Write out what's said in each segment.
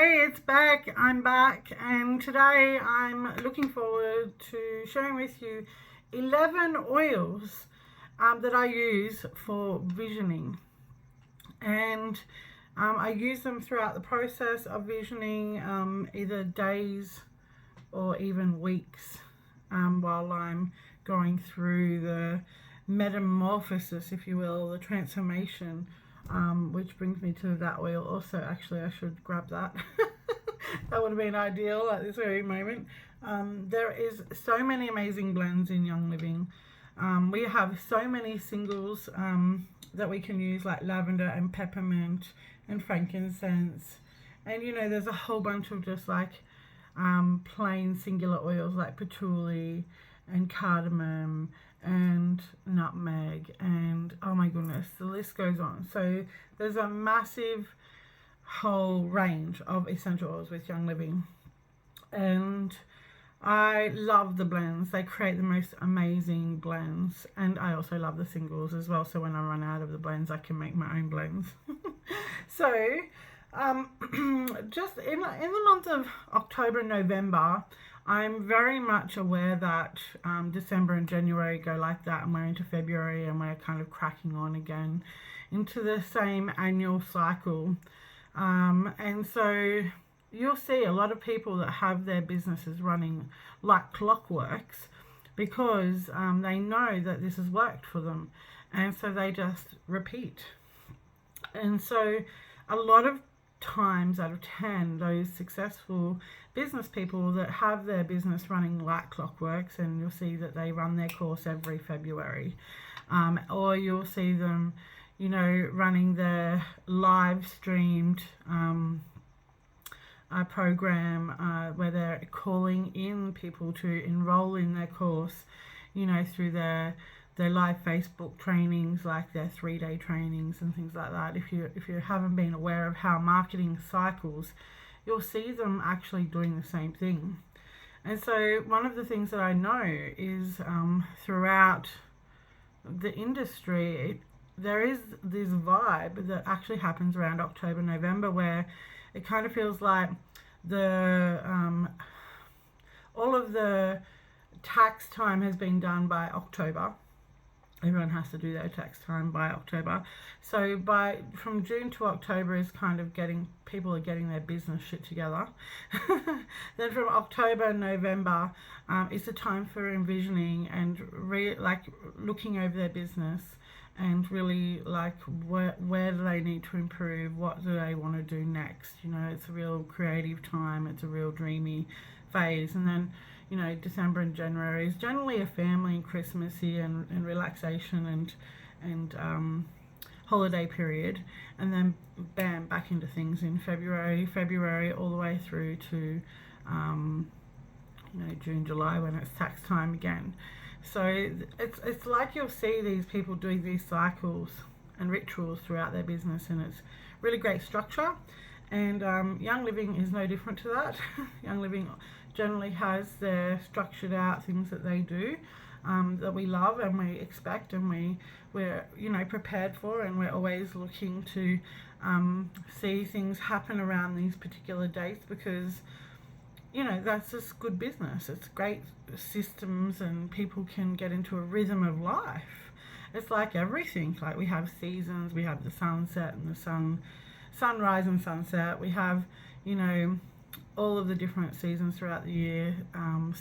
Hey, it's back. I'm back, and today I'm looking forward to sharing with you 11 oils that I use for visioning. And I use them throughout the process of visioning, either days or even weeks, while I'm going through the metamorphosis, if you will, the transformation, which brings me to that oil also. Actually, I should grab that. That would have been ideal at this very moment. There is so many amazing blends in Young Living. We have so many singles that we can use, like lavender and peppermint and frankincense, and there's a whole bunch of just like plain singular oils like patchouli and cardamom and nutmeg, and oh my goodness, the list goes on. So there's a massive whole range of essential oils with Young Living, and I love the blends. They create the most amazing blends, and I also love the singles as well, so when I run out of the blends I can make my own blends. So just in the month of October and November, I'm very much aware that December and January go like that, and we're into February and we're kind of cracking on again into the same annual cycle. And so you'll see a lot of people that have their businesses running like clockworks because they know that this has worked for them, and so they just repeat. And so a lot of times out of 10, those successful business people that have their business running like clockworks, and you'll see that they run their course every February, or you'll see them running their live streamed program where they're calling in people to enroll in their course, through their live Facebook trainings, like their 3-day trainings and things like that. If you haven't been aware of how marketing cycles, you'll see them actually doing the same thing. And so one of the things that I know is throughout the industry, there is this vibe that actually happens around October, November, where it kind of feels like the all of the tax time has been done by October. Everyone has to do their tax time by October. So from June to October is kind of people are getting their business shit together. Then from October and November is the time for envisioning and looking over their business, and really like where do they need to improve, what do they want to do next. It's a real creative time, it's a real dreamy phase. And then December and January is generally a family and Christmassy and relaxation and holiday period, and then bam, back into things in February all the way through to June, July, when it's tax time again. So it's like you'll see these people doing these cycles and rituals throughout their business, and it's really great structure. And Young Living is no different to that. Young Living generally has their structured out things that they do that we love and we expect, and we're prepared for, and we're always looking to see things happen around these particular dates, because that's just good business. It's great systems, and people can get into a rhythm of life. It's like everything. Like, we have seasons, we have the sunset and the sunrise and sunset. We have, all of the different seasons throughout the year,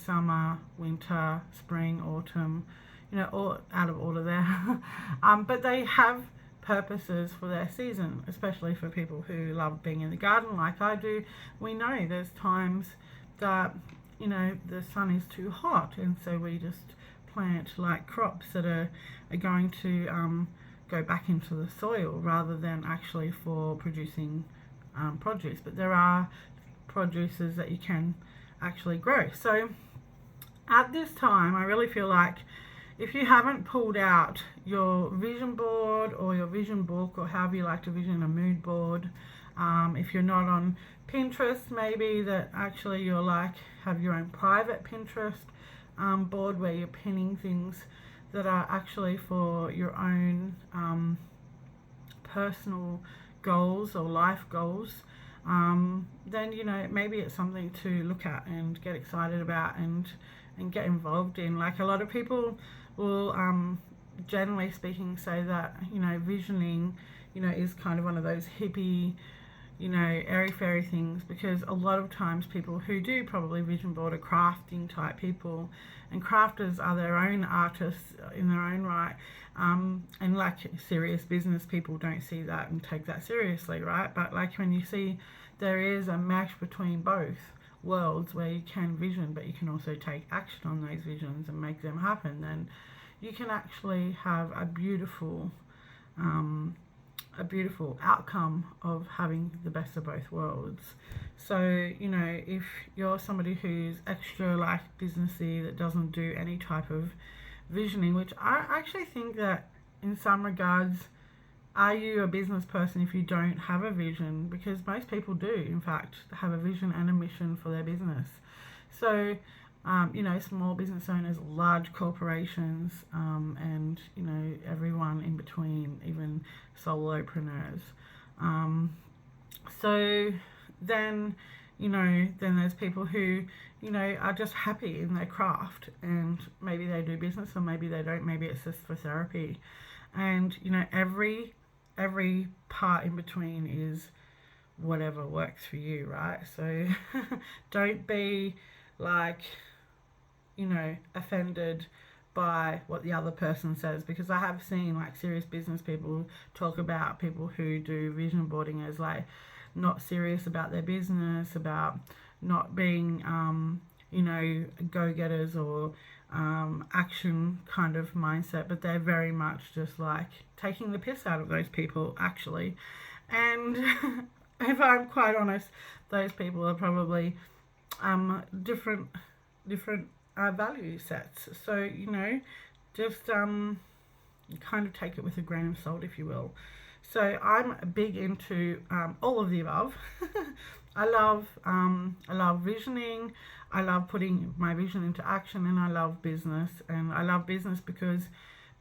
summer, winter, spring, autumn, all out of order there. But they have purposes for their season, especially for people who love being in the garden like I do. We know there's times that the sun is too hot, and so we just plant like crops that are going to go back into the soil rather than actually for producing produce. But there are produces that you can actually grow. So at this time, I really feel like if you haven't pulled out your vision board or your vision book, or however you like to vision, a mood board, if you're not on Pinterest, maybe that actually you're like have your own private Pinterest board where you're pinning things that are actually for your own personal goals or life goals. then maybe it's something to look at and get excited about and get involved in. Like, a lot of people will, generally speaking, say that visioning is kind of one of those hippie, airy fairy things, because a lot of times people who do probably vision board are crafting type people, and crafters are their own artists in their own right, and like serious business people don't see that and take that seriously, right? But like, when you see there is a match between both worlds where you can vision but you can also take action on those visions and make them happen, then you can actually have a beautiful outcome of having the best of both worlds. So if you're somebody who's extra like businessy, that doesn't do any type of visioning, which I actually think that in some regards, are you a business person if you don't have a vision? Because most people do, in fact, have a vision and a mission for their business. So small business owners, large corporations, and everyone in between, even solopreneurs. So then then there's people who are just happy in their craft, and maybe they do business or maybe they don't. Maybe it's just for therapy, and every part in between is whatever works for you, right? So don't be like offended by what the other person says, because I have seen like serious business people talk about people who do vision boarding as like not serious about their business, about not being go-getters or action kind of mindset, but they're very much just like taking the piss out of those people actually. And if I'm quite honest, those people are probably different value sets. So just kind of take it with a grain of salt, if you will. So I'm big into all of the above. I love visioning. I love putting my vision into action, and I love business. And I love business because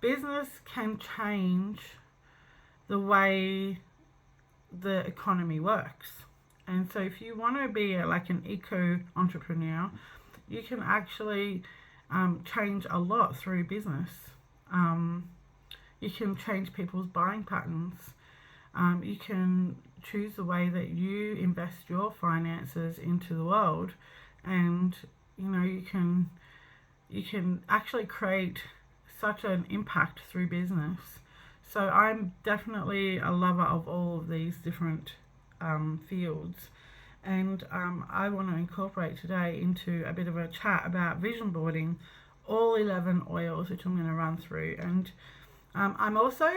business can change the way the economy works. And so if you want to be like an eco entrepreneur, you can actually change a lot through business. You can change people's buying patterns. You can choose the way that you invest your finances into the world, and you can actually create such an impact through business. So I'm definitely a lover of all of these different fields. And I want to incorporate today into a bit of a chat about vision boarding, all 11 oils, which I'm going to run through. And I'm also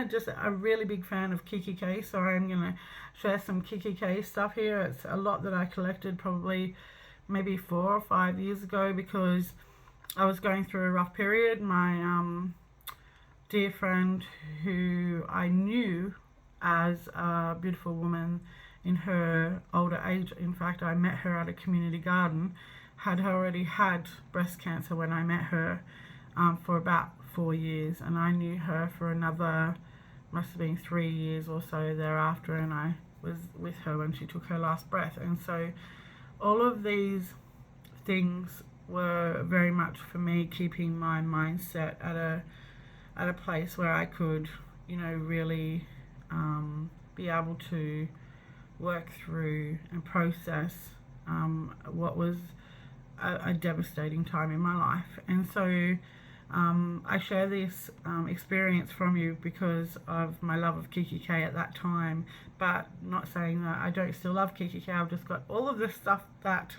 just a really big fan of Kiki K, so I'm going to share some Kiki K stuff here. It's a lot that I collected probably maybe 4 or 5 years ago, because I was going through a rough period. My dear friend, who I knew as a beautiful woman in her older age, in fact I met her at a community garden, had already had breast cancer when I met her, for about 4 years, and I knew her for another, must have been 3 years or so thereafter, and I was with her when she took her last breath. And so all of these things were very much for me keeping my mindset at a place where I could really be able to work through and process what was a devastating time in my life. And so I share this experience from you because of my love of Kiki K at that time, but not saying that I don't still love Kiki K. I've just got all of the stuff that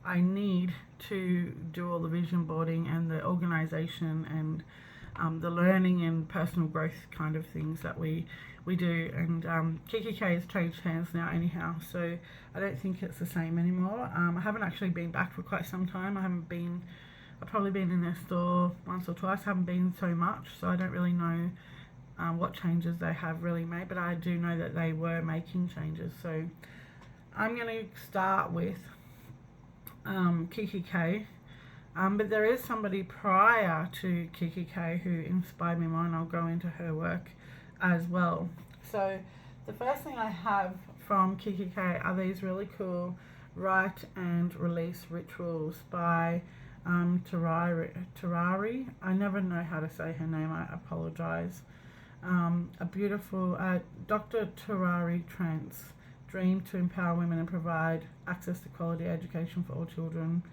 I need to do all the vision boarding and the organization and the learning and personal growth kind of things that we do. And Kiki K has changed hands now anyhow, so I don't think it's the same anymore. I haven't actually been back for quite some time. I've probably been in their store once or twice. I haven't been so much, so I don't really know what changes they have really made, but I do know that they were making changes. So I'm going to start with Kiki K. But there is somebody prior to Kiki K who inspired me more, and I'll go into her work as well. So the first thing I have from KKK are these really cool Write and Release Rituals by Terari. I never know how to say her name, I apologize. A beautiful Dr. Terari Trance, dream to empower women and provide access to quality education for all children.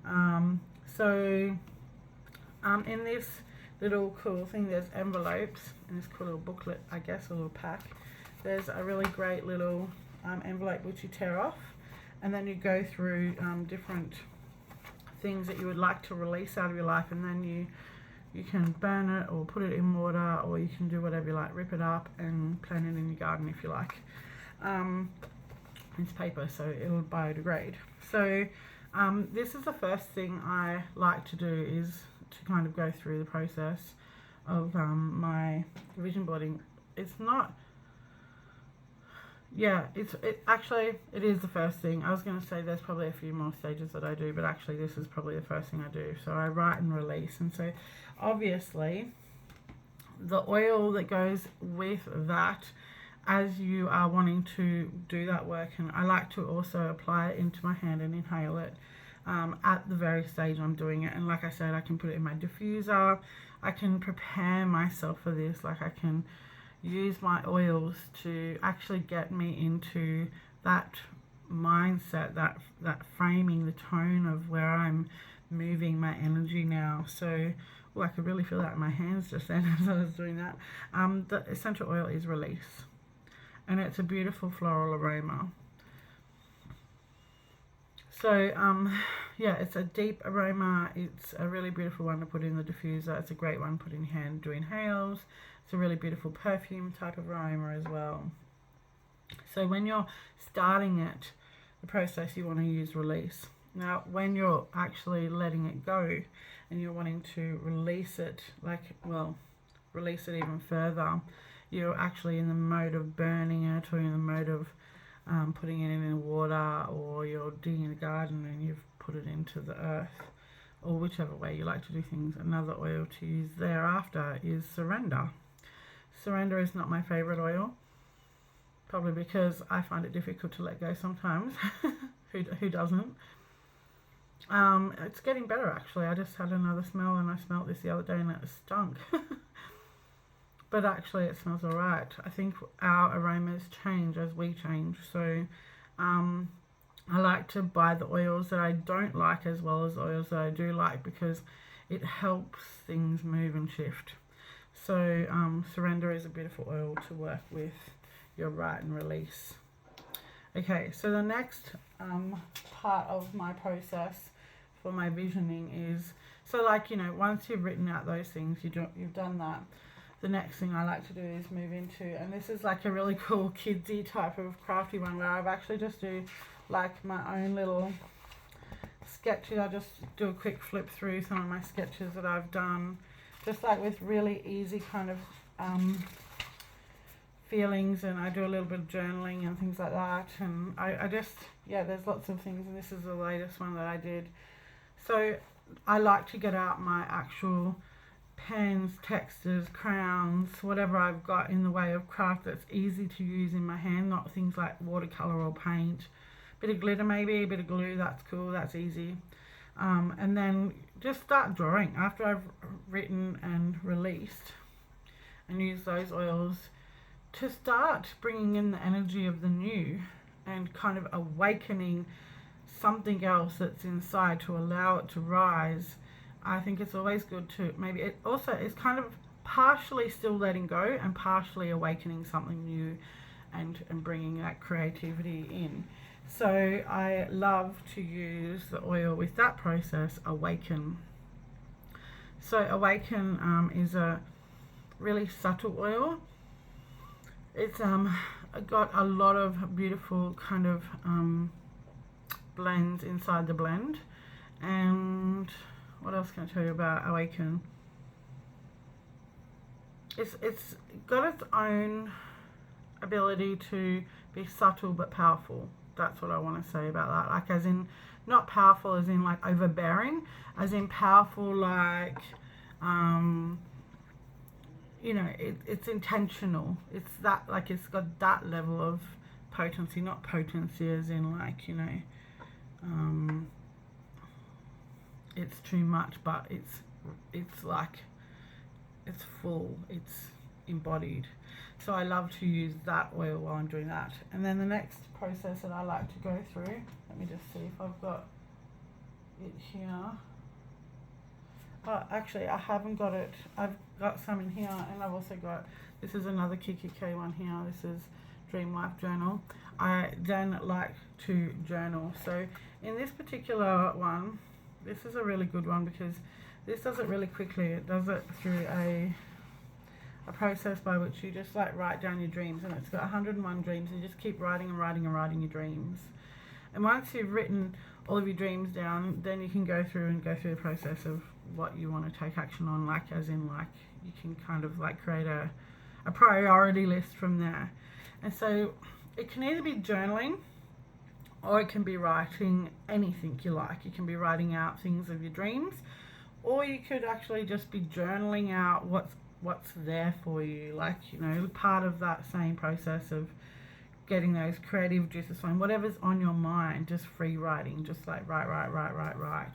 In this little cool thing, there's envelopes in this cool little booklet, I guess, a little pack. There's a really great little envelope which you tear off, and then you go through different things that you would like to release out of your life, and then you can burn it or put it in water, or you can do whatever you like, rip it up and plant it in your garden if you like. It's paper, so it'll biodegrade. So this is the first thing I like to do, is to kind of go through the process of my vision boarding. It's not, yeah, it is the first thing. I was going to say there's probably a few more stages that I do, but actually this is probably the first thing I do. So I write and release, and so obviously the oil that goes with that, as you are wanting to do that work, and I like to also apply it into my hand and inhale it at the very stage I'm doing it. And like I said, I can put it in my diffuser, I can prepare myself for this, like I can use my oils to actually get me into that mindset, that framing, the tone of where I'm moving my energy now. So I could really feel that in my hands just then as I was doing that. The essential oil is Release, and it's a beautiful floral aroma. So yeah, it's a deep aroma. It's a really beautiful one to put in the diffuser. It's a great one to put in your hand, do inhales. It's a really beautiful perfume type of aroma as well. So when you're starting it, the process, you want to use Release. Now when you're actually letting it go and you're wanting to release it, release it even further, you're actually in the mode of burning it, or in the mode of putting it in water, or you're digging in a garden and you've put it into the earth, or whichever way you like to do things. Another oil to use thereafter is Surrender. Surrender is not my favorite oil, probably because I find it difficult to let go sometimes. Who doesn't? It's getting better actually. I just had another smell, and I smelled this the other day and it stunk. But actually it smells alright. I think our aromas change as we change. So I like to buy the oils that I don't like as well as the oils that I do like, because it helps things move and shift. So Surrender is a beautiful oil to work with your Write and Release. Okay, so the next part of my process for my visioning is, so once you've written out those things, you've done that, the next thing I like to do is move into, and this is like a really cool kidsy type of crafty one, where I've actually just do like my own little sketches. I just do a quick flip through some of my sketches that I've done, just like with really easy kind of feelings, and I do a little bit of journaling and things like that. And I just, yeah, there's lots of things, and this is the latest one that I did. So I like to get out my actual pens, textures, crowns, whatever I've got in the way of craft that's easy to use in my hand, not things like watercolor or paint. Bit of glitter maybe, a bit of glue, that's cool, that's easy. And then just start drawing after I've written and released, and use those oils to start bringing in the energy of the new and kind of awakening something else that's inside to allow it to rise. I think it's always good to, maybe it also is kind of partially still letting go and partially awakening something new and bringing that creativity in. So I love to use the oil with that process, Awaken. So Awaken is a really subtle oil. It's got a lot of beautiful kind of blends inside the blend. And what else can I tell you about Awaken? It's got its own ability to be subtle but powerful. That's what I want to say about that. Like, as in, not powerful as in like overbearing, as in powerful like, you know, it's intentional. It's that, like, it's got that level of potency, not potency as in like, you know, it's too much, but it's like, it's full, it's embodied. So I love to use that oil while I'm doing that. And then the next process that I like to go through, let me just see if I've got it here. Oh, actually I haven't got it. I've got some in here, and I've also got, this is another Kiki K one here. This is Dream Life Journal. I then like to journal. So in this particular one, this is a really good one because this does it really quickly. It does it through a process by which you just like write down your dreams, and it's got 101 dreams, and you just keep writing and writing and writing your dreams. And once you've written all of your dreams down, then you can go through the process of what you want to take action on, like as in like you can kind of like create a priority list from there. And so it can either be journaling, or it can be writing anything you like. You can be writing out things of your dreams, or you could actually just be journaling out what's there for you, like, you know, part of that same process of getting those creative juices flowing, whatever's on your mind, just free writing, just like write.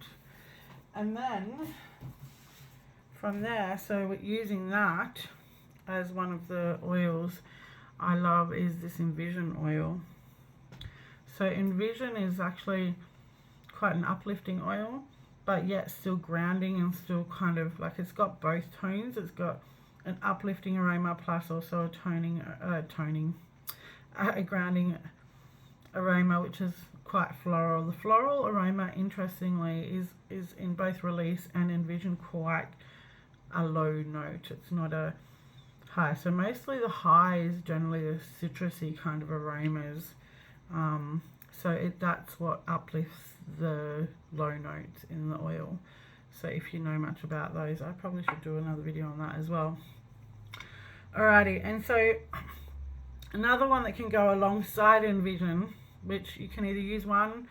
And then from there, so using that as one of the oils I love is this Envision oil. So Envision is actually quite an uplifting oil, but yet still grounding and still kind of like, it's got both tones. It's got an uplifting aroma plus also a grounding aroma, which is quite floral. The floral aroma, interestingly, is in both Release and Envision quite a low note. It's not a high. So mostly the high is generally the citrusy kind of aromas. So that's what uplifts the low notes in the oil. So if you know much about those, I probably should do another video on that as well. Alrighty, and so another one that can go alongside Envision, which you can either use one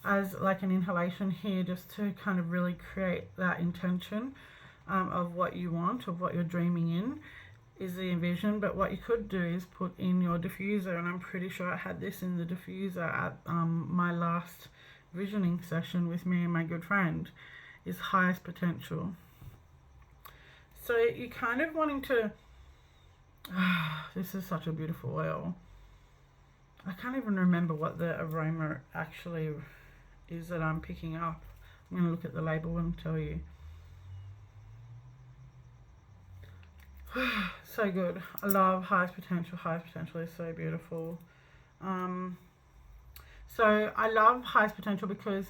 as like an inhalation here, just to kind of really create that intention of what you want, of what you're dreaming in, is the Envision. But what you could do is put in your diffuser, and I'm pretty sure I had this in the diffuser at my last visioning session with me and my good friend, is Highest Potential. So you're kind of wanting to, this is such a beautiful oil. I can't even remember what the aroma actually is that I'm picking up. I'm going to look at the label and tell you. So good. I love Highest Potential. Highest Potential is so beautiful. So I love Highest Potential because,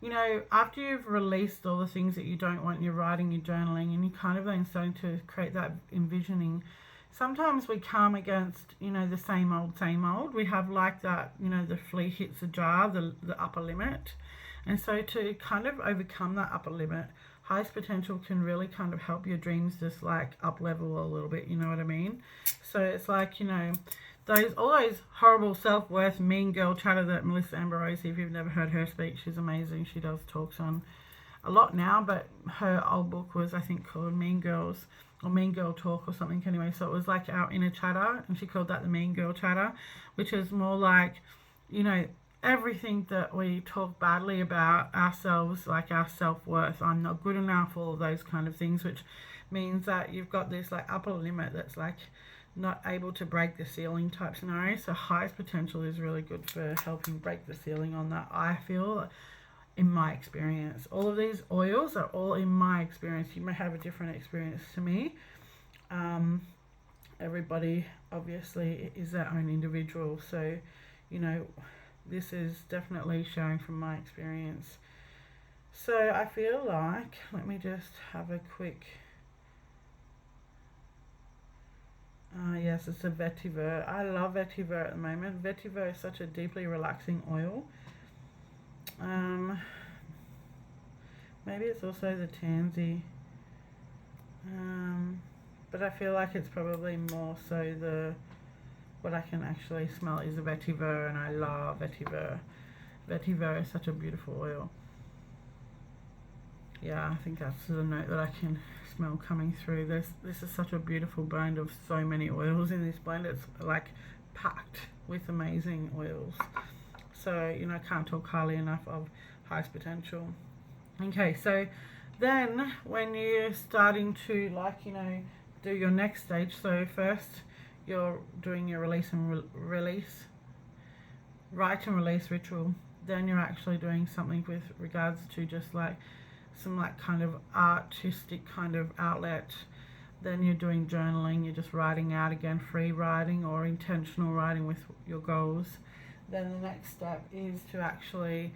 you know, after you've released all the things that you don't want, you're writing, you're journaling, and you're kind of then starting to create that envisioning, sometimes we come against, you know, the same old. We have like that, you know, the flea hits the jar, the upper limit. And so to kind of overcome that upper limit, Highest Potential can really kind of help your dreams just like up level a little bit, you know what I mean? So it's like, you know, all those horrible self-worth mean girl chatter that Melissa Ambrosio, if you've never heard her speak, she's amazing. She does talks on a lot now, but her old book was, I think, called Mean Girls, or Mean Girl Talk or something anyway. So it was like our inner chatter, and she called that the mean girl chatter, which is more like, you know, everything that we talk badly about ourselves, like our self-worth, I'm not good enough, all of those kind of things, which means that you've got this like upper limit that's like not able to break the ceiling type scenario. So Highest Potential is really good for helping break the ceiling on that, I feel, in my experience. All of these oils are all in my experience. You may have a different experience to me. Everybody obviously is their own individual, so, you know, this is definitely showing from my experience. So I feel like, let me just have a quick, yes, it's a vetiver. I love vetiver at the moment. Vetiver is such a deeply relaxing oil. Maybe it's also the tansy, but I feel like it's probably more so what I can actually smell is a vetiver, and I love vetiver. Vetiver is such a beautiful oil. Yeah, I think that's the note that I can smell coming through. This is such a beautiful blend of so many oils in this blend. It's like packed with amazing oils. So, you know, I can't talk highly enough of highest potential. Okay, so then when you're starting to, like, you know, do your next stage, so first you're doing your release and write and release ritual. Then you're actually doing something with regards to just like some like kind of artistic kind of outlet. Then you're doing journaling, you're just writing out again, free writing or intentional writing with your goals. Then the next step is to actually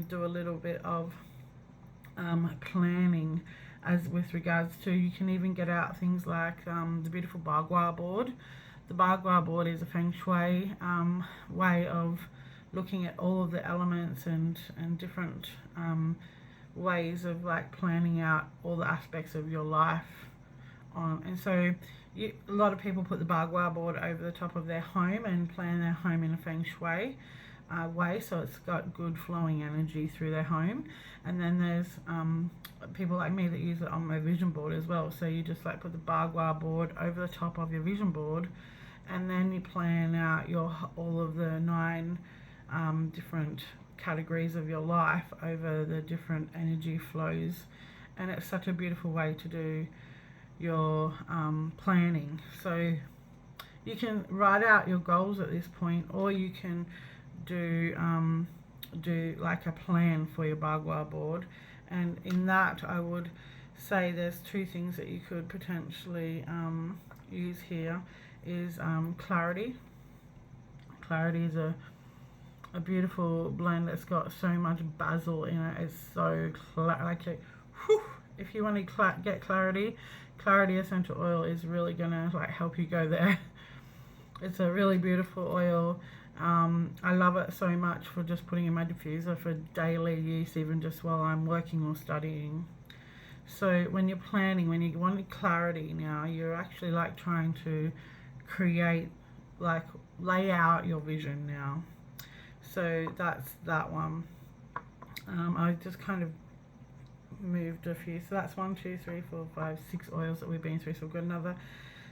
do a little bit of planning, as with regards to, you can even get out things like the beautiful Bagua board. The Bagua board is a feng shui way of looking at all of the elements and different ways of like planning out all the aspects of your life. And so a lot of people put the Bagua board over the top of their home and plan their home in a feng shui way, so it's got good flowing energy through their home. And then there's people like me that use it on my vision board as well. So you just like put the Bagua board over the top of your vision board, and then you plan out all of the 9 different categories of your life over the different energy flows. And it's such a beautiful way to do your planning. So you can write out your goals at this point, or you can do like a plan for your Bagua board. And in that, I would say there's 2 things that you could potentially use here. Is clarity. Clarity is a beautiful blend that's got so much basil in it. It's so if you want to get clarity essential oil is really gonna like help you go there. It's a really beautiful oil. I love it so much for just putting in my diffuser for daily use, even just while I'm working or studying. So when you're planning, when you want clarity now, you're actually like trying to create, like lay out your vision now. So that's that one. I just kind of moved a few. So that's 1, 2, 3, 4, 5, 6 oils that we've been through. So we've got another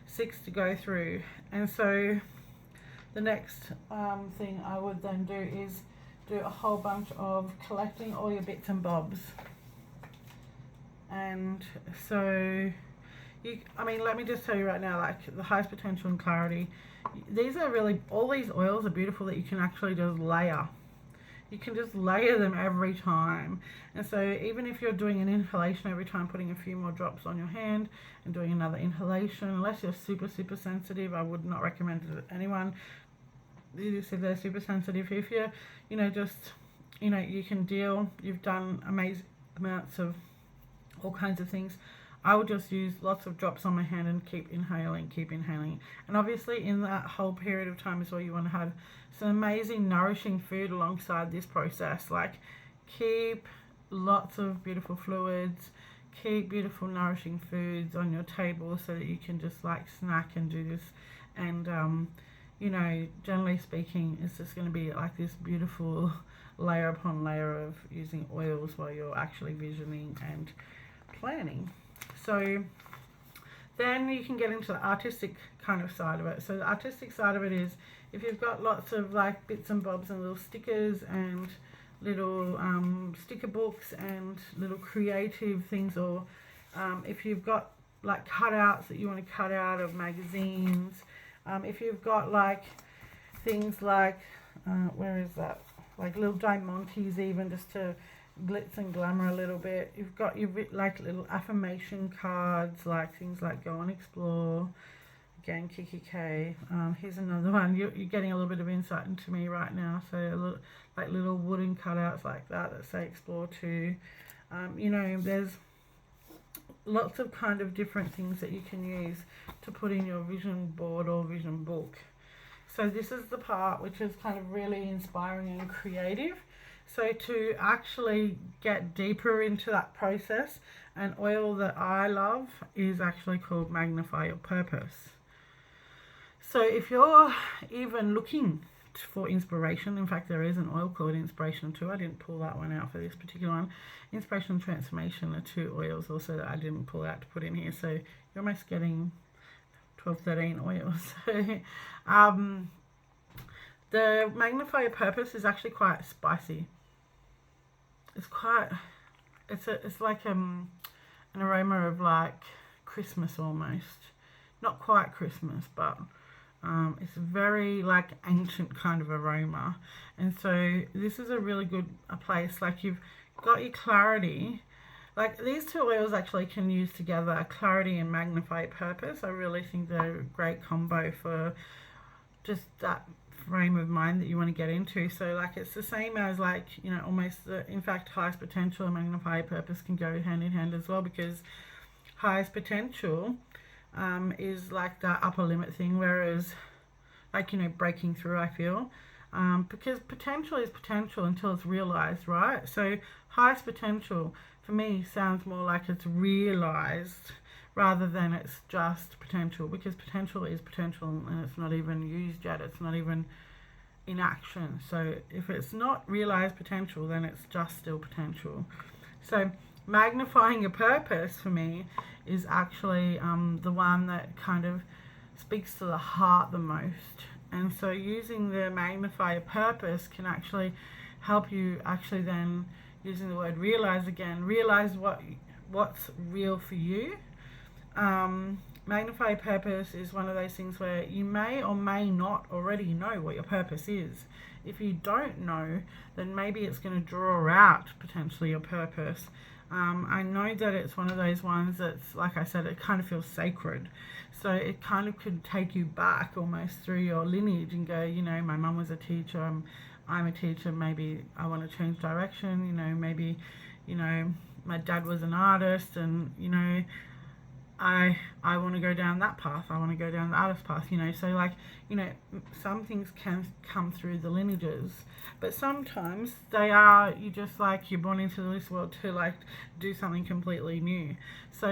6 to go through. And so the next thing I would then do is do a whole bunch of collecting all your bits and bobs. And so I mean, let me just tell you right now, like the highest potential and clarity, these are really, all these oils are beautiful that you can actually just layer. You can just layer them every time. And so even if you're doing an inhalation every time, putting a few more drops on your hand and doing another inhalation, unless you're super sensitive, I would not recommend it to anyone. If they're super sensitive, if you're, you know, just, you know, you can deal, you've done amazing amounts of all kinds of things, I would just use lots of drops on my hand and keep inhaling. And obviously in that whole period of time as well, you want to have some amazing nourishing food alongside this process. Like keep lots of beautiful fluids, keep beautiful nourishing foods on your table so that you can just like snack and do this. And you know, generally speaking, it's just going to be like this beautiful layer upon layer of using oils while you're actually visioning and planning. So then you can get into the artistic kind of side of it. So the artistic side of it is, if you've got lots of like bits and bobs and little stickers and little sticker books and little creative things, or if you've got like cutouts that you want to cut out of magazines, if you've got like things like where is that, like little diamantes, even just to glitz and glamour a little bit. You've got your like little affirmation cards, like things like go and explore. Again, Kiki K. Here's another one. You're getting a little bit of insight into me right now. So a little, like little wooden cutouts like that say explore too. You know, there's lots of kind of different things that you can use to put in your vision board or vision book. So this is the part which is kind of really inspiring and creative. So to actually get deeper into that process, an oil that I love is actually called Magnify Your Purpose. So if you're even looking for inspiration, in fact there is an oil called Inspiration too. I didn't pull that one out for this particular one. Inspiration and Transformation are 2 oils also that I didn't pull out to put in here. So you're almost getting 12, 13 oils. So The Magnify Your Purpose is actually quite spicy. It's like an aroma of like Christmas almost. Not quite Christmas, but it's very like ancient kind of aroma. And so this is a really good place. Like you've got your clarity. Like these two oils actually can use together, clarity and Magnify Your Purpose. I really think they're a great combo for just that frame of mind that you want to get into. So like it's the same as like, you know, almost in fact highest potential and Magnify Your Purpose can go hand in hand as well, because highest potential is like the upper limit thing, whereas like, you know, breaking through, I feel, because potential is potential until it's realized, right? So highest potential for me sounds more like it's realized rather than it's just potential, because potential is potential and it's not even used yet, it's not even in action. So if it's not realized potential, then it's just still potential. So magnifying your purpose for me is actually the one that kind of speaks to the heart the most. And so using the Magnify Your Purpose can actually help you actually then, using the word realize again, realize what's real for you. Magnify Your Purpose is one of those things where you may or may not already know what your purpose is. If you don't know, then maybe it's going to draw out potentially your purpose. I know that it's one of those ones that's, like I said, it kind of feels sacred. So it kind of could take you back almost through your lineage and go, you know, my mum was a teacher, I'm a teacher, maybe I want to change direction, you know, maybe, you know, my dad was an artist and, you know, I want to go down that path, I want to go down the artist path, you know. So like, you know, some things can come through the lineages, but sometimes they are, you just like, you're born into this world to like do something completely new. So,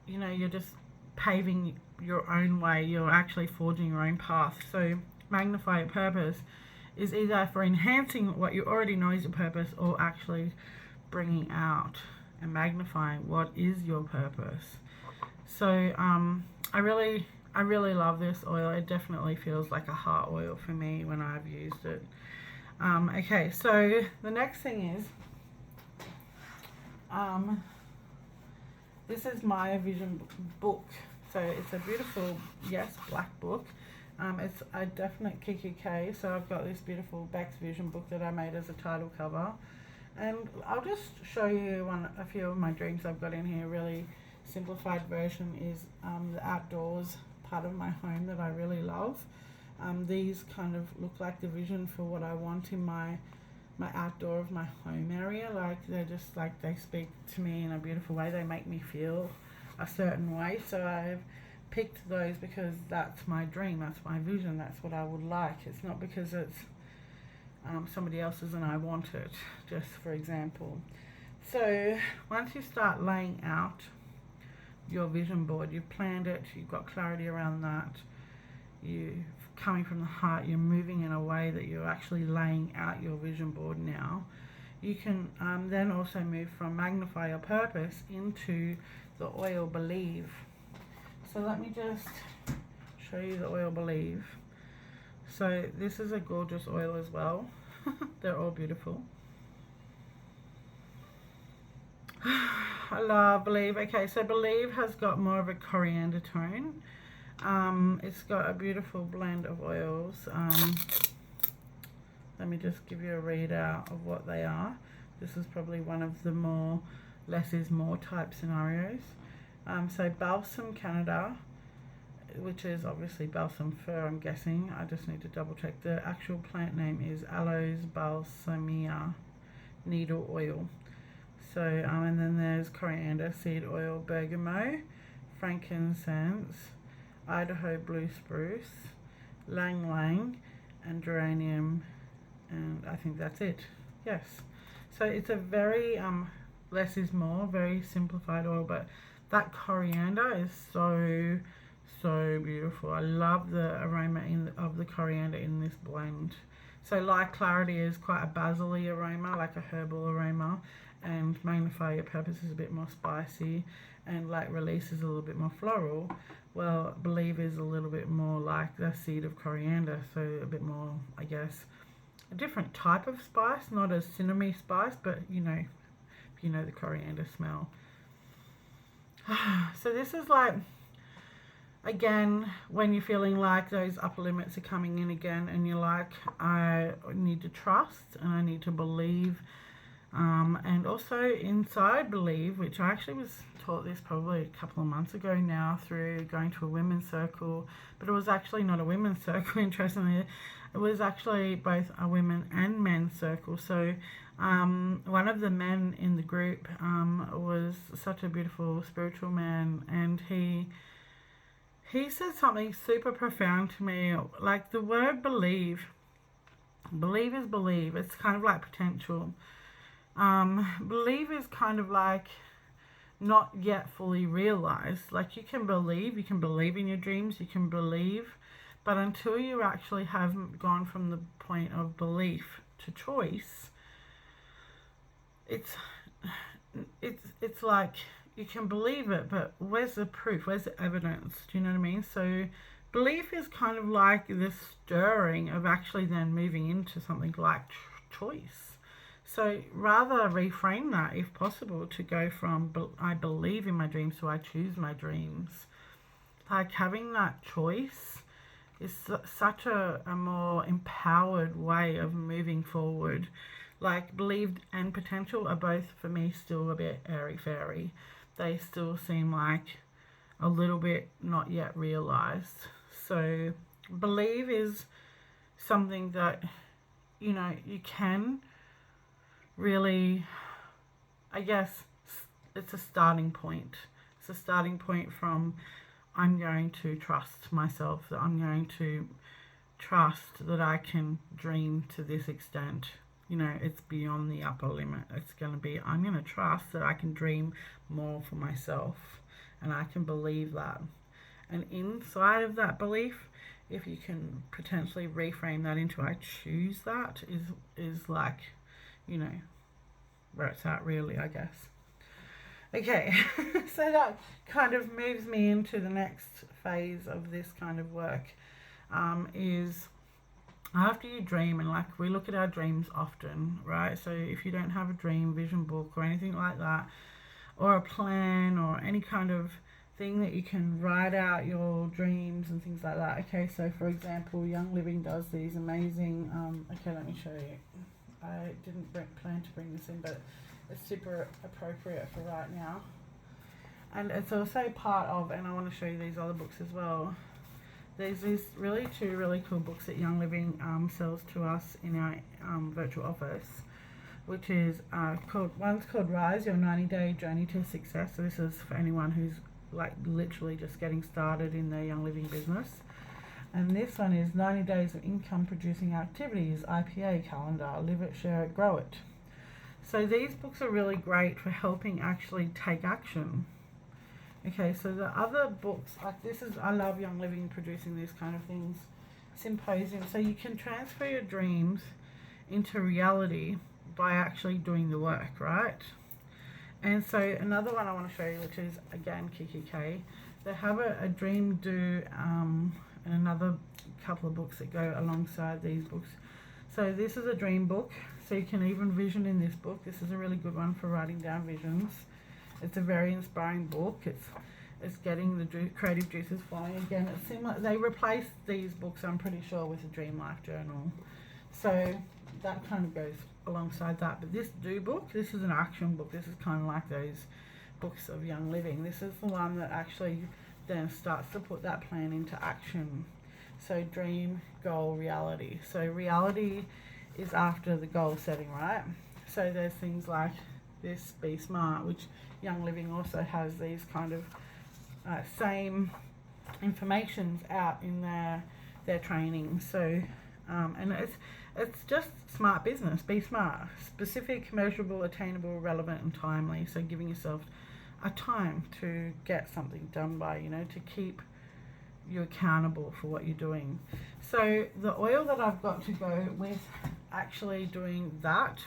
you know, you're just paving your own way, you're actually forging your own path. So Magnify Your Purpose is either for enhancing what you already know is your purpose, or actually bringing out and magnifying what is your purpose. So I really love this oil. It definitely feels like a heart oil for me when I've used it. Okay, so the next thing is this is my vision book. So it's a beautiful, yes, black book. It's a definite KKK. So I've got this beautiful Bex Vision book that I made as a title cover, and I'll just show you a few of my dreams I've got in here. Really simplified version is the outdoors part of my home that I really love. These kind of look like the vision for what I want in my outdoor of my home area. Like they're just like, they speak to me in a beautiful way, they make me feel a certain way. So I've picked those because that's my dream, that's my vision, that's what I would like. It's not because it's somebody else's and I want it, just for example. So once you start laying out your vision board, you've planned it, you've got clarity around that, you're coming from the heart, you're moving in a way that you're actually laying out your vision board now, you can then also move from Magnify Your Purpose into the oil Believe. So let me just show you the oil Believe. So this is a gorgeous oil as well. They're all beautiful. I love Believe. Okay, so Believe has got more of a coriander tone. It's got a beautiful blend of oils. Let me just give you a readout of what they are. This is probably one of the more less is more type scenarios. So Balsam Canada, which is obviously balsam fir, I'm guessing. I just need to double check. The actual plant name is Aloes balsamea needle oil. So, and then there's coriander seed oil, bergamot, frankincense, Idaho blue spruce, lang lang, and geranium, and I think that's it. Yes. So it's a very less is more, very simplified oil, but that coriander is so beautiful. I love the aroma of the coriander in this blend. So light clarity is quite a basil-y aroma, like a herbal aroma, and magnify your purpose is a bit more spicy, and light release is a little bit more floral. Well, believe is a little bit more like the seed of coriander, so a bit more, I guess, a different type of spice, not a cinnamon spice, but you know, if you know the coriander smell. So this is like, again, when you're feeling like those upper limits are coming in again, and you're like, I need to trust and I need to believe, and also inside believe, which I actually was taught this probably a couple of months ago now through going to a women's circle, but it was actually not a women's circle, interestingly. It was actually both a women and men's circle. So one of the men in the group was such a beautiful spiritual man, and he said something super profound to me, like the word believe is believe. It's kind of like potential. Believe is kind of like not yet fully realized. Like you can believe in your dreams, you can believe, but until you actually haven't gone from the point of belief to choice, it's like you can believe it, but where's the proof? Where's the evidence? Do you know what I mean? So belief is kind of like this stirring of actually then moving into something like choice. So rather reframe that, if possible, to go from I believe in my dreams to I choose my dreams. Like having that choice is such a more empowered way of moving forward. Like believed and potential are both, for me, still a bit airy-fairy. They still seem like a little bit not yet realized. So believe is something that, you know, you can really, I guess, it's a starting point. It's a starting point from I'm going to trust myself, that I'm going to trust that I can dream to this extent. You know, it's beyond the upper limit. It's going to be, I'm going to trust that I can dream more for myself, and I can believe that. And inside of that belief, if you can potentially reframe that into I choose that, is like, you know, where it's at really, I guess. Okay, so that kind of moves me into the next phase of this kind of work, is after you dream, and like we look at our dreams often, right? So if you don't have a dream vision book or anything like that, or a plan or any kind of thing that you can write out your dreams and things like that. Okay, so for example, Young Living does these amazing, okay, let me show you. I didn't plan to bring this in, but it's super appropriate for right now. And it's also part of, and I want to show you these other books as well. There's these two really cool books that Young Living sells to us in our virtual office, which is one's called Rise, Your 90-Day Journey to Success. So this is for anyone who's like literally just getting started in their Young Living business. And this one is 90 Days of Income Producing Activities, IPA Calendar, Live It, Share It, Grow It. So these books are really great for helping actually take action. Okay, so the other books, like this is, I love Young Living producing these kind of things, symposium. So you can transfer your dreams into reality by actually doing the work, right? And so another one I want to show you, which is again Kiki K, they have a dream do, and another couple of books that go alongside these books. So this is a dream book, so you can even vision in this book. This is a really good one for writing down visions. It's a very inspiring book. It's getting the creative juices flowing again. It's similar. They replaced these books, I'm pretty sure, with a Dream Life Journal. So that kind of goes alongside that. But this do book, this is an action book. This is kind of like those books of Young Living. This is the one that actually then starts to put that plan into action. So dream, goal, reality. So reality is after the goal setting, right? So there's things like this, Be Smart, which Young Living also has these kind of same informations out in their training. So and it's just smart business. Be smart, specific, measurable, attainable, relevant, and timely. So giving yourself a time to get something done by, you know, to keep you accountable for what you're doing. So the oil that I've got to go with actually doing that,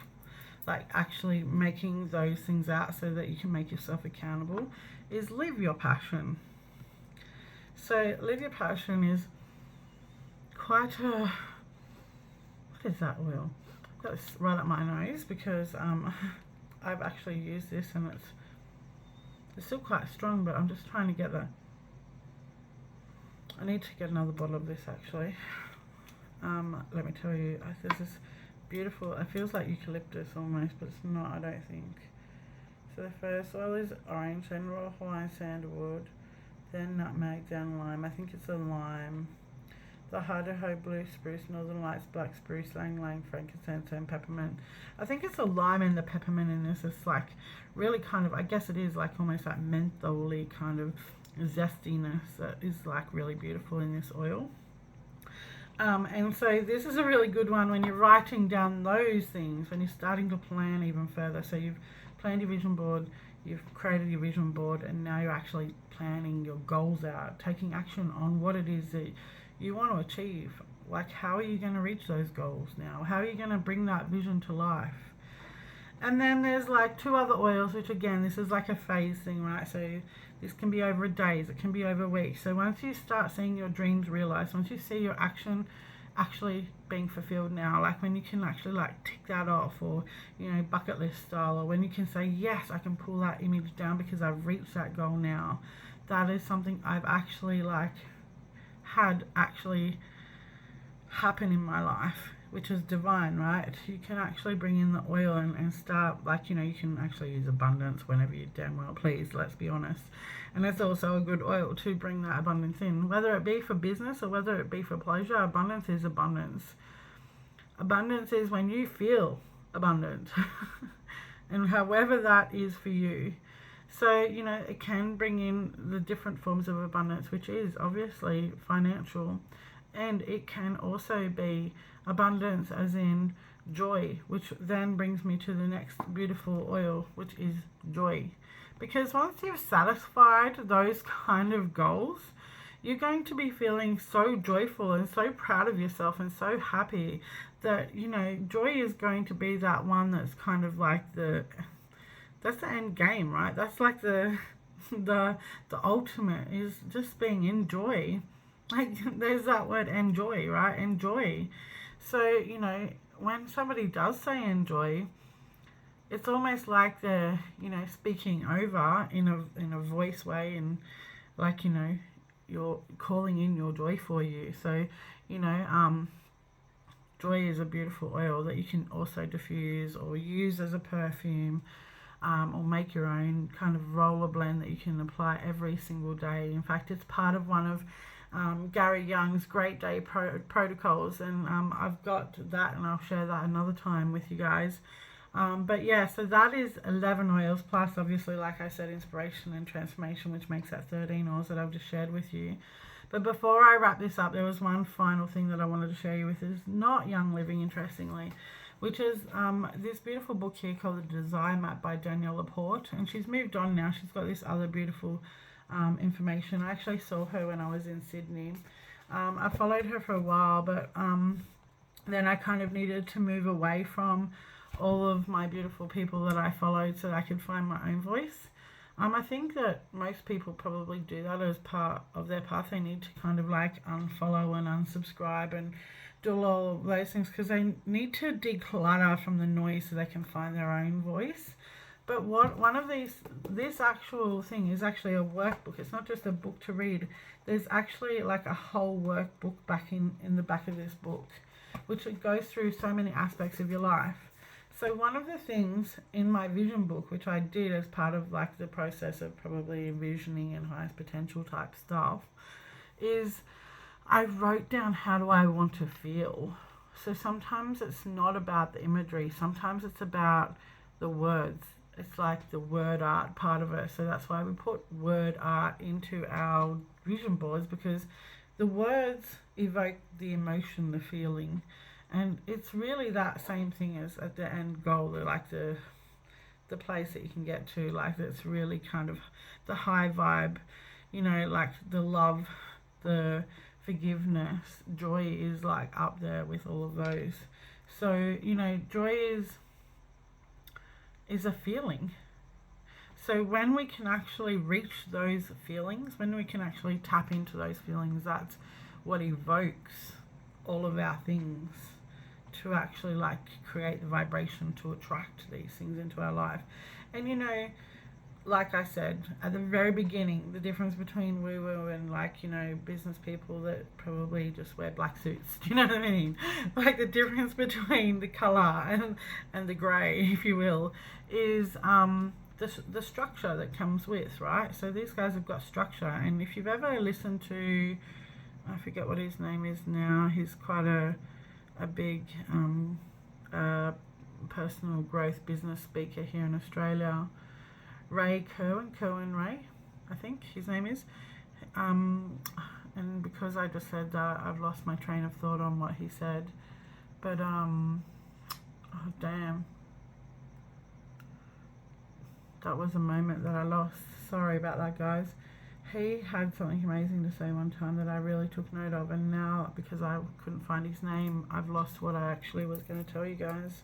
like actually making those things out so that you can make yourself accountable, is Live Your Passion. So Live Your Passion is quite a, what is that oil? I've got this right up my nose because I've actually used this and it's still quite strong, but I'm just trying to get I need to get another bottle of this actually. Let me tell you, this is beautiful. It feels like eucalyptus almost, but it's not, I don't think. So the first oil is orange, then raw Hawaiian sandalwood, then nutmeg, then lime. I think it's a lime. The Idaho blue spruce, Northern Lights black spruce, lang lang, frankincense, and peppermint. I think it's a lime and the peppermint in this. It's like really kind of, I guess it is like almost like mentholy kind of zestiness that is like really beautiful in this oil. And so this is a really good one when you're writing down those things, when you're starting to plan even further. So you've planned your vision board, you've created your vision board, and now you're actually planning your goals out, taking action on what it is that you want to achieve. Like, how are you going to reach those goals now? How are you going to bring that vision to life? And then there's like 2 other oils, which again, this is like a phase thing, right? So this can be over days, it can be over weeks. So once you start seeing your dreams realized, once you see your action actually being fulfilled now, like when you can actually like tick that off, or, you know, bucket list style, or when you can say, yes, I can pull that image down because I've reached that goal now. That is something I've actually like had actually happen in my life, which is divine, right? You can actually bring in the oil and start, like, you know, you can actually use abundance whenever you damn well please, let's be honest. And it's also a good oil to bring that abundance in, whether it be for business or whether it be for pleasure. Abundance is abundance. Abundance is when you feel abundant and however that is for you. So, you know, it can bring in the different forms of abundance, which is obviously financial, and it can also be abundance as in joy, which then brings me to the next beautiful oil, which is joy. Because once you've satisfied those kind of goals, you're going to be feeling so joyful and so proud of yourself and so happy that, you know, joy is going to be that one that's kind of like that's the end game, right? That's like the ultimate is just being in joy. Like, there's that word enjoy, right? Enjoy. So, you know, when somebody does say enjoy, it's almost like they're, you know, speaking over in a voice way, and like, you know, you're calling in your joy for you. So, you know, joy is a beautiful oil that you can also diffuse or use as a perfume, or make your own kind of roller blend that you can apply every single day. In fact, it's part of one of Gary Young's Great Day protocols, and I've got that, and I'll share that another time with you guys. But yeah, so that is 11 oils, plus obviously, like I said, inspiration and transformation, which makes that 13 oils that I've just shared with you. But before I wrap this up, there was one final thing that I wanted to share you with. Is not Young Living, interestingly, which is this beautiful book here called The Desire Map by Danielle Laporte, and she's moved on now. She's got this other beautiful information. I actually saw her when I was in Sydney. I followed her for a while, but then I kind of needed to move away from all of my beautiful people that I followed so that I could find my own voice. I think that most people probably do that as part of their path. They need to kind of like unfollow and unsubscribe and do all of those things because they need to declutter from the noise so they can find their own voice. But this actual thing is actually a workbook. It's not just a book to read. There's actually like a whole workbook back in the back of this book, which it goes through so many aspects of your life. So one of the things in my vision book, which I did as part of like the process of probably envisioning and highest potential type stuff, is I wrote down how do I want to feel. So sometimes it's not about the imagery. Sometimes it's about the words. It's like the word art part of it. So that's why we put word art into our vision boards, because the words evoke the emotion, the feeling. And it's really that same thing as at the end goal, like the place that you can get to, like it's really kind of the high vibe, you know, like the love the forgiveness, joy is like up there with all of those. So, you know, joy is a feeling. So when we can actually reach those feelings, when we can actually tap into those feelings, that's what evokes all of our things to actually like create the vibration to attract these things into our life. And you know, like I said at the very beginning, the difference between woo-woo and like, you know, business people that probably just wear black suits, do you know what I mean? Like the difference between the colour and the grey, if you will, is the structure that comes with, right? So these guys have got structure, and if you've ever listened to, I forget what his name is now, he's quite a big personal growth business speaker here in Australia, Ray Cohen Ray, I think his name is. And because I just said that, I've lost my train of thought on what he said. But, oh damn. That was a moment that I lost. Sorry about that, guys. He had something amazing to say one time that I really took note of, and now, because I couldn't find his name, I've lost what I actually was going to tell you guys.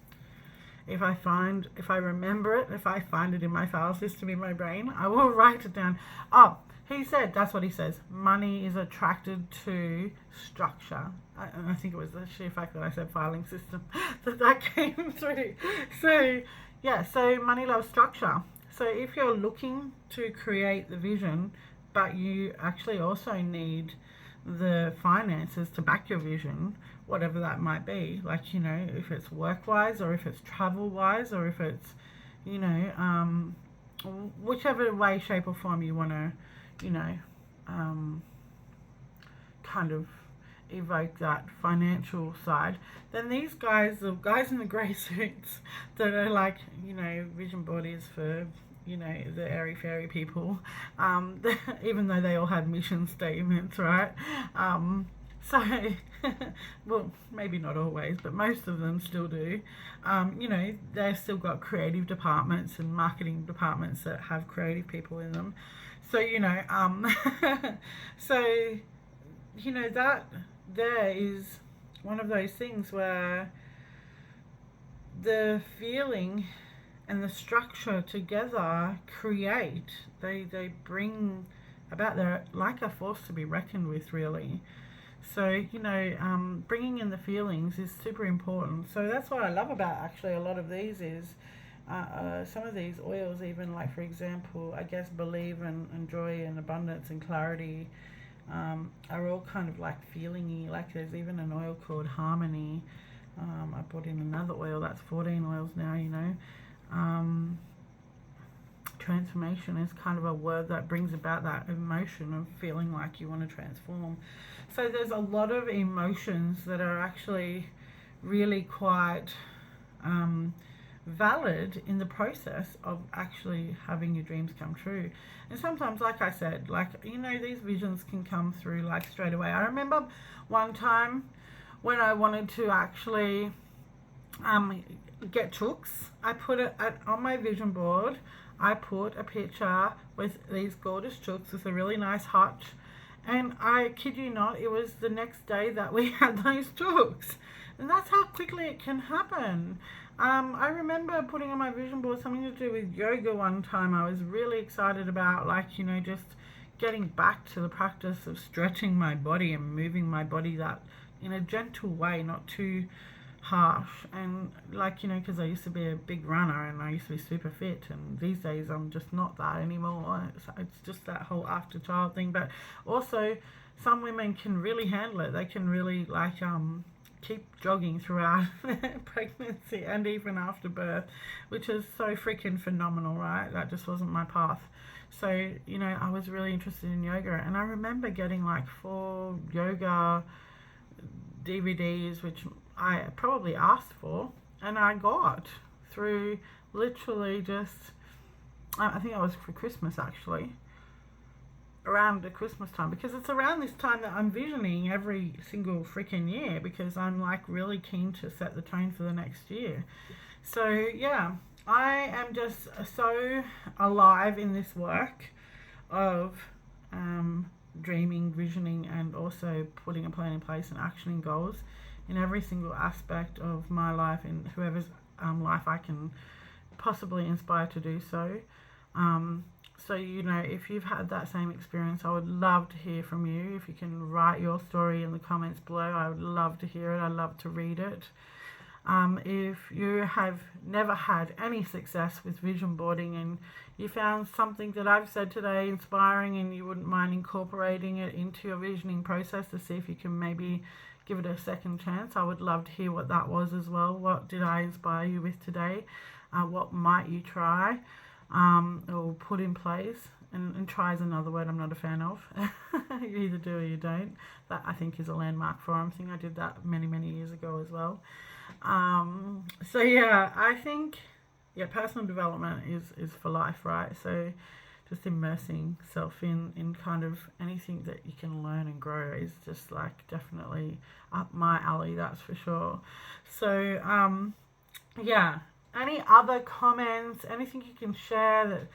If I remember it, if I find it in my file system in my brain, I will write it down. Oh, he said, that's what he says, money is attracted to structure. I think it was the sheer fact that I said filing system that came through. So, yeah, so money loves structure. So if you're looking to create the vision, but you actually also need the finances to back your vision, whatever that might be, like, you know, if it's work-wise or if it's travel-wise or if it's, you know, whichever way, shape or form you want to, you know, kind of evoke that financial side, then these guys, the guys in the grey suits that are like, you know, vision board is for, you know, the airy fairy people, even though they all had mission statements, right? So, well, maybe not always, but most of them still do. You know, they've still got creative departments and marketing departments that have creative people in them. So, you know, so, you know, that there is one of those things where the feeling and the structure together create, they bring about, they're like a force to be reckoned with, really. So, you know, bringing in the feelings is super important. So that's what I love about actually a lot of these is some of these oils, even like, for example, I guess believe and joy and abundance and clarity are all kind of like feeling-y. Like there's even an oil called harmony. I brought in another oil, that's 14 oils now, you know. Transformation is kind of a word that brings about that emotion of feeling like you want to transform. So there's a lot of emotions that are actually really quite valid in the process of actually having your dreams come true. And sometimes, like I said, like, you know, these visions can come through like straight away. I remember one time when I wanted to actually get chooks, I put it on my vision board. I put a picture with these gorgeous chooks with a really nice hutch, and I kid you not, it was the next day that we had those chooks. And that's how quickly it can happen. I remember putting on my vision board something to do with yoga one time. I was really excited about, like, you know, just getting back to the practice of stretching my body and moving my body that in a gentle way, not too harsh. And like, you know, because I used to be a big runner and I used to be super fit, and these days I'm just not that anymore. It's just that whole after child thing. But also some women can really handle it. They can really like keep jogging throughout pregnancy and even after birth, which is so freaking phenomenal, right? That just wasn't my path. So, you know, I was really interested in yoga, and I remember getting like 4 yoga DVDs, which I probably asked for, and I got through literally just, I think it was for Christmas actually, around the Christmas time, because it's around this time that I'm visioning every single freaking year, because I'm like really keen to set the tone for the next year. So yeah, I am just so alive in this work of dreaming, visioning, and also putting a plan in place and actioning goals in every single aspect of my life and whoever's life I can possibly inspire to do so. So, you know, if you've had that same experience, I would love to hear from you. If you can write your story in the comments below, I would love to hear it. I'd love to read it. If you have never had any success with vision boarding and you found something that I've said today inspiring and you wouldn't mind incorporating it into your visioning process to see if you can maybe give it a second chance, I would love to hear what that was as well. What did I inspire you with today? What might you try or put in place? And try is another word I'm not a fan of. You either do or you don't. That I think is a landmark forum thing. I did that many years ago as well. So yeah, I think personal development is for life, right? So just immersing self in kind of anything that you can learn and grow is just like definitely up my alley, that's for sure. So yeah, any other comments, anything you can share that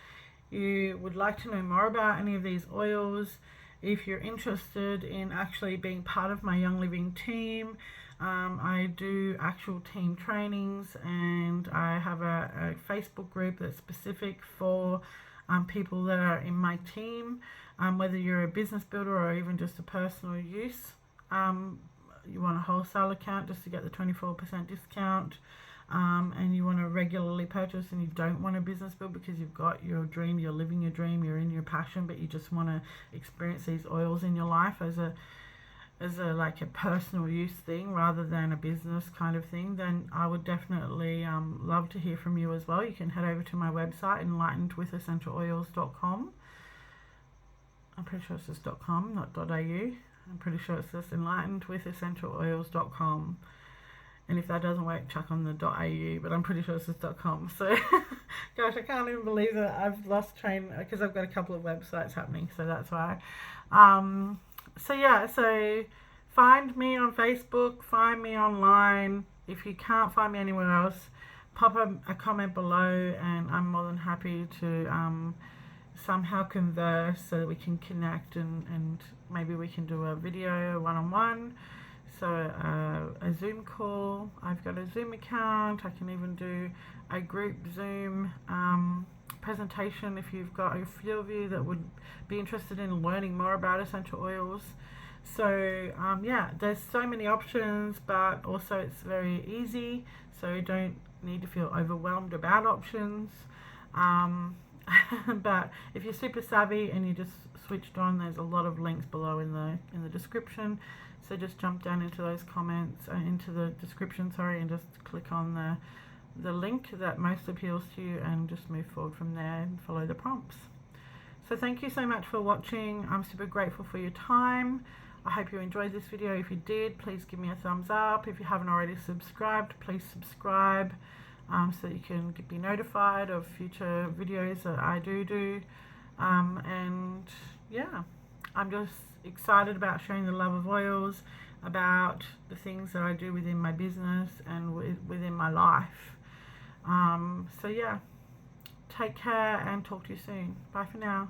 you would like to know more about any of these oils? If you're interested in actually being part of my Young Living team, I do actual team trainings, and I have a Facebook group that's specific for people that are in my team. Whether you're a business builder or even just a personal use, you want a wholesale account just to get the 24% discount, and you want to regularly purchase and you don't want a business build because you've got your dream, you're living your dream, you're in your passion, but you just want to experience these oils in your life as a like a personal use thing rather than a business kind of thing, then I would definitely love to hear from you as well. You can head over to my website, enlightenedwithessentialoils.com. I'm pretty sure it's just .com, not .au. I'm pretty sure it's just enlightenedwithessentialoils.com. And if that doesn't work, chuck on the .au, but I'm pretty sure it's just .com. So, gosh, I can't even believe that I've lost train because I've got a couple of websites happening, so that's why. So yeah, so find me on Facebook, find me online. If you can't find me anywhere else, pop a comment below and I'm more than happy to somehow converse so that we can connect and maybe we can do a video one-on-one. So a Zoom call. I've got a Zoom account. I can even do a group Zoom presentation if you've got a few of you that would be interested in learning more about essential oils. So yeah, there's so many options, but also it's very easy, so you don't need to feel overwhelmed about options. But if you're super savvy and you just switched on, there's a lot of links below in the description, so just jump down into those comments, into the description, sorry, and just click on the link that most appeals to you and just move forward from there and follow the prompts. So thank you so much for watching. I'm super grateful for your time. I hope you enjoyed this video. If you did, please give me a thumbs up. If you haven't already subscribed, please subscribe so that you can be notified of future videos that I do. And yeah, I'm just excited about sharing the love of oils, about the things that I do within my business and within my life. So yeah, take care and talk to you soon. Bye for now.